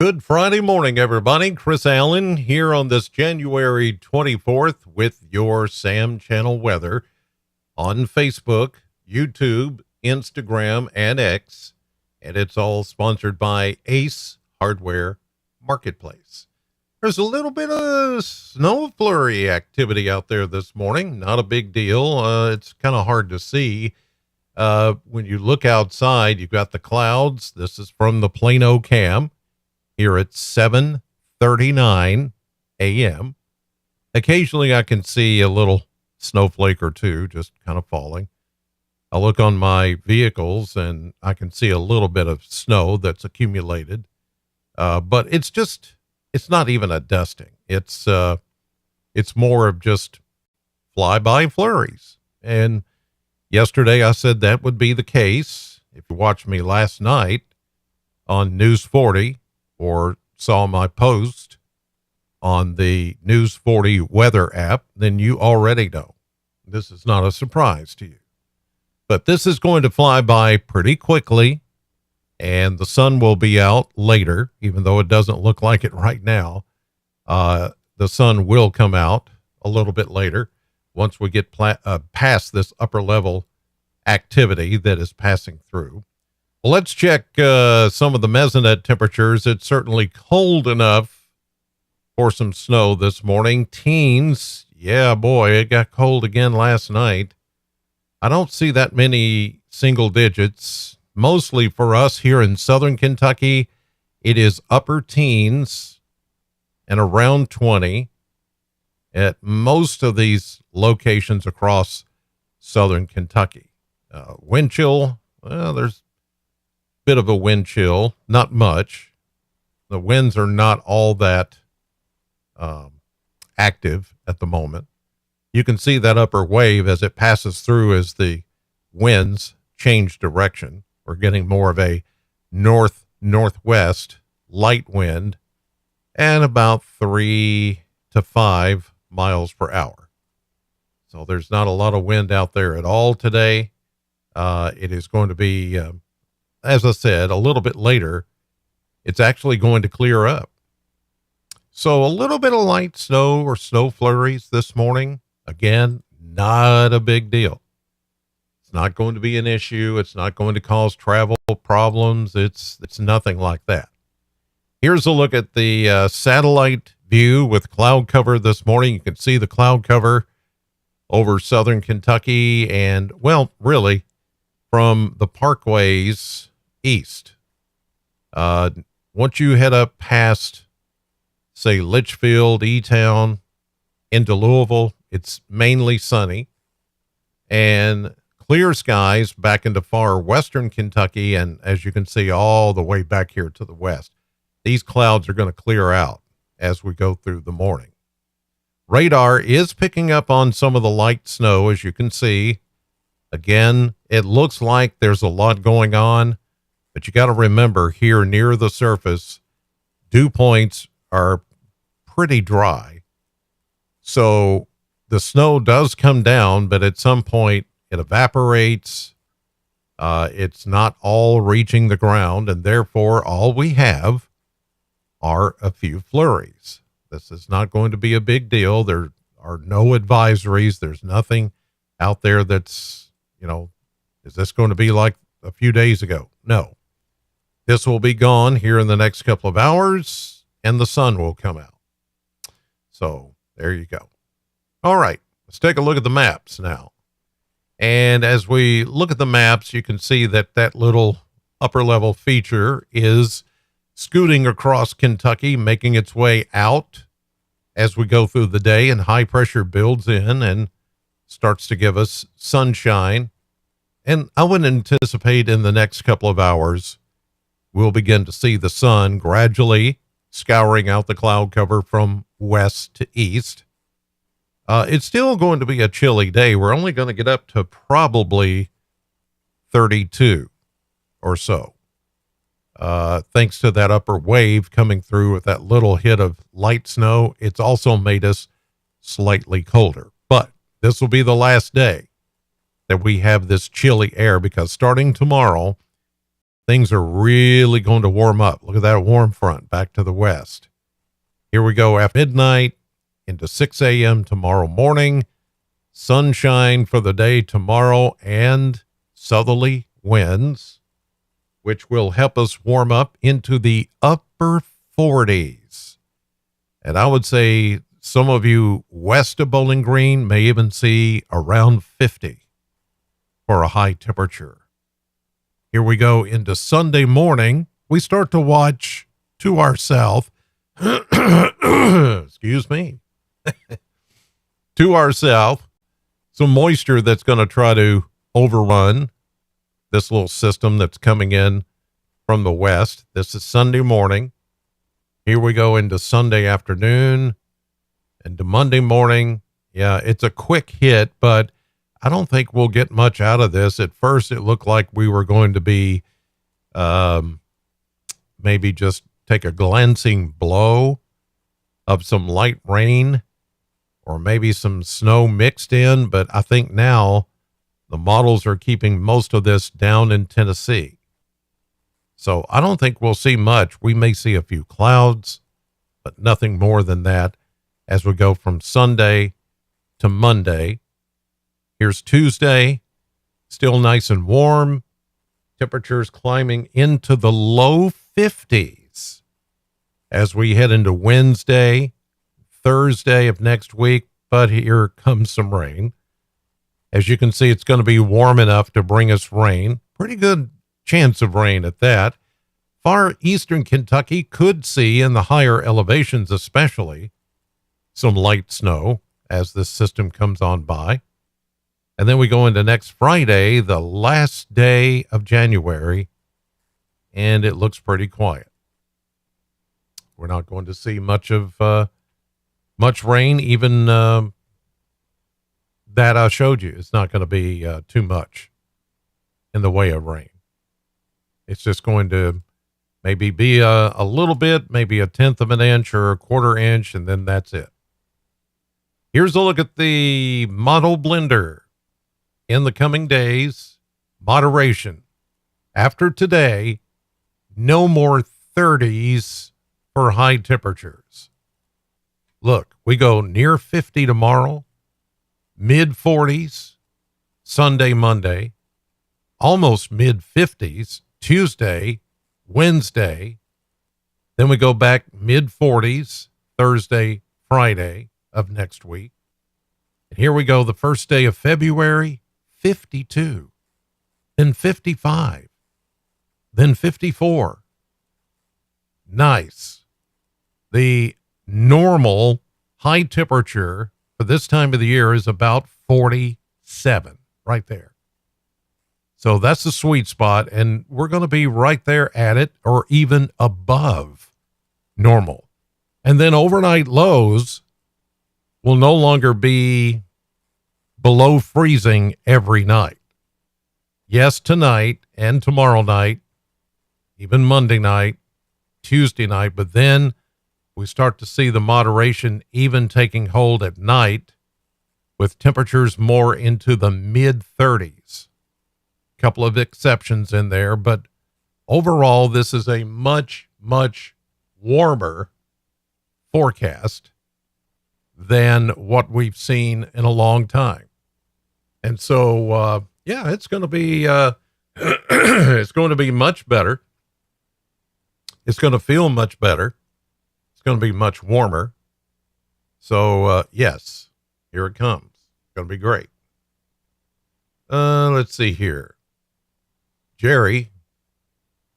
Good Friday morning, everybody. Chris Allen here on this January 24th with your Sam Channel weather on Facebook, YouTube, Instagram, and X. And it's all sponsored by Ace Hardware Marketplace. There's a little bit of snow flurry activity out there this morning. Not a big deal. It's kind of hard to see. When you look outside, you've got the clouds. This is from the Plano cam. Here at 7:39 a.m. Occasionally I can see a little snowflake or two just kind of falling. I look on my vehicles and I can see a little bit of snow that's accumulated. But it's not even a dusting. It's more of just flyby flurries. And yesterday I said that would be the case. If you watched me last night on News 40, or saw my post on the News 40 weather app, then you already know. This is not a surprise to you. But this is going to fly by pretty quickly, and the sun will be out later, even though it doesn't look like it right now. The sun will come out a little bit later once we get past this upper level activity that is passing through. Well, let's check some of the mesonet temperatures. It's certainly cold enough for some snow this morning. Teens, yeah, boy, it got cold again last night. I don't see that many single digits. Mostly for us here in southern Kentucky, it is upper teens and around 20 at most of these locations across southern Kentucky. Wind chill, well, there's bit of a wind chill, not much. The winds are not all that active at the moment. You can see that upper wave as it passes through as the winds change direction. We're getting more of a northwest light wind and about 3 to 5 miles per hour. So there's not a lot of wind out there at all today. It is going to be as I said, a little bit later, it's actually going to clear up. So a little bit of light snow or snow flurries this morning. Again, not a big deal. It's not going to be an issue. It's not going to cause travel problems. It's nothing like that. Here's a look at the satellite view with cloud cover this morning. You can see the cloud cover over southern Kentucky and, well, really from the parkways east. Once you head up past, say, Litchfield, E-Town, into Louisville, it's mainly sunny and clear skies back into far western Kentucky. And as you can see, all the way back here to the west, these clouds are going to clear out as we go through the morning. Radar is picking up on some of the light snow, as you can see. Again, it looks like there's a lot going on. But you got to remember, here near the surface, dew points are pretty dry. So the snow does come down, but at some point it evaporates. It's not all reaching the ground, and therefore all we have are a few flurries. This is not going to be a big deal. There are no advisories. There's nothing out there that's, is this going to be like a few days ago? No. This will be gone here in the next couple of hours, and the sun will come out. So there you go. All right, let's take a look at the maps now. And as we look at the maps, you can see that that little upper level feature is scooting across Kentucky, making its way out as we go through the day, and high pressure builds in and starts to give us sunshine. And I would anticipate in the next couple of hours, we'll begin to see the sun gradually scouring out the cloud cover from west to east. It's still going to be a chilly day. We're only going to get up to probably 32 or so. Thanks to that upper wave coming through with that little hit of light snow, it's also made us slightly colder. But this will be the last day that we have this chilly air, because starting tomorrow, things are really going to warm up. Look at that warm front back to the west. Here we go after midnight into 6 a.m. tomorrow morning. Sunshine for the day tomorrow and southerly winds, which will help us warm up into the upper 40s. And I would say some of you west of Bowling Green may even see around 50 for a high temperature. Here we go into Sunday morning. We start to watch to our south. Excuse me. To our south, some moisture that's going to try to overrun this little system that's coming in from the west. This is Sunday morning. Here we go into Sunday afternoon and to Monday morning. Yeah, it's a quick hit, but I don't think we'll get much out of this. At first, it looked like we were going to be maybe just take a glancing blow of some light rain or maybe some snow mixed in, but I think now the models are keeping most of this down in Tennessee. So I don't think we'll see much. We may see a few clouds, but nothing more than that as we go from Sunday to Monday. Here's Tuesday, still nice and warm. Temperatures climbing into the low 50s as we head into Wednesday, Thursday of next week, but here comes some rain. As you can see, it's going to be warm enough to bring us rain. Pretty good chance of rain at that. Far eastern Kentucky could see, in the higher elevations especially, some light snow as this system comes on by. And then we go into next Friday, the last day of January, and it looks pretty quiet. We're not going to see much rain, even that I showed you. It's not going to be too much in the way of rain. It's just going to maybe be a little bit, maybe 1/10 of an inch or 1/4 inch, and then that's it. Here's a look at the model blender. In the coming days, moderation. After today, no more 30s for high temperatures. Look, we go near 50 tomorrow, mid 40s, Sunday, Monday, almost mid 50s, Tuesday, Wednesday. Then we go back mid 40s, Thursday, Friday of next week. And here we go, the first day of February, 52, then 55, then 54. Nice. The normal high temperature for this time of the year is about 47, right there. So that's the sweet spot, and we're going to be right there at it or even above normal. And then overnight lows will no longer be below freezing every night. Yes, tonight and tomorrow night, even Monday night, Tuesday night, but then we start to see the moderation even taking hold at night with temperatures more into the mid 30s. A couple of exceptions in there, but overall, this is a much, much warmer forecast than what we've seen in a long time. And so, yeah, it's going to be, it's going to be much better. It's going to feel much better. It's going to be much warmer. So, yes, here it comes. It's going to be great. Let's see here. Jerry,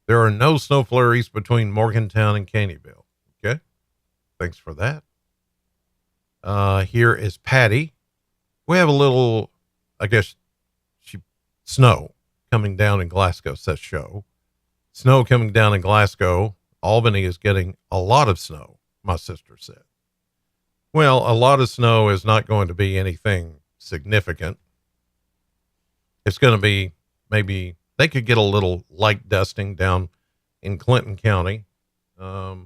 there are no snow flurries between Morgantown and Caneyville. Okay. Thanks for that. Here is Patty. We have a little, I guess, snow coming down in Glasgow, says show. Snow coming down in Glasgow. Albany is getting a lot of snow, my sister said. Well, a lot of snow is not going to be anything significant. It's going to be maybe they could get a little light dusting down in Clinton County. So,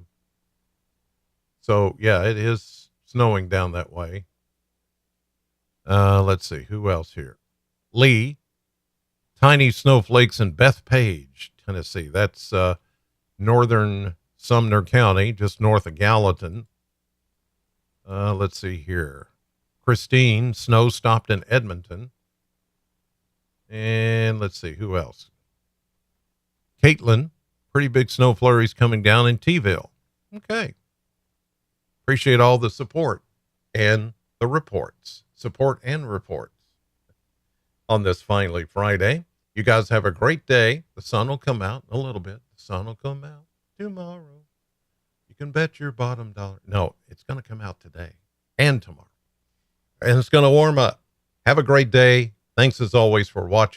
yeah, it is snowing down that way. Let's see, who else here? Lee, tiny snowflakes in Bethpage. Tennessee. That's northern Sumner County, just north of Gallatin. Let's see here. Christine, snow stopped in Edmonton. And let's see, who else? Caitlin, pretty big snow flurries coming down in T-ville. Okay. Appreciate all the support and the reports. Support and reports on this finally Friday. You guys have a great day. The sun will come out in a little bit. The sun will come out tomorrow. You can bet your bottom dollar. No, it's going to come out today and tomorrow. And it's going to warm up. Have a great day. Thanks as always for watching.